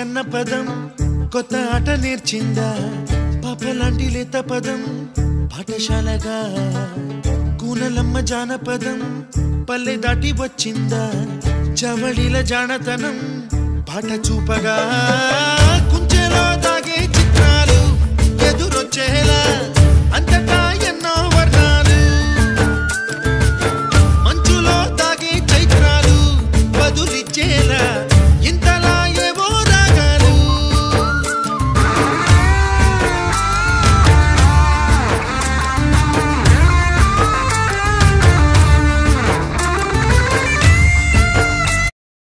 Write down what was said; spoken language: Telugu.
అన్న పదం కొత్త ఆట నేర్చిందా పాపలాంటి లేత పదం పాఠశాలగా కూనలమ్మ జానపదం పల్లె దాటి వచ్చిందా చవళిల జానతనం పాట చూపగా కుంచెలో దాగే చిత్రాలు ఎదురొచ్చేలా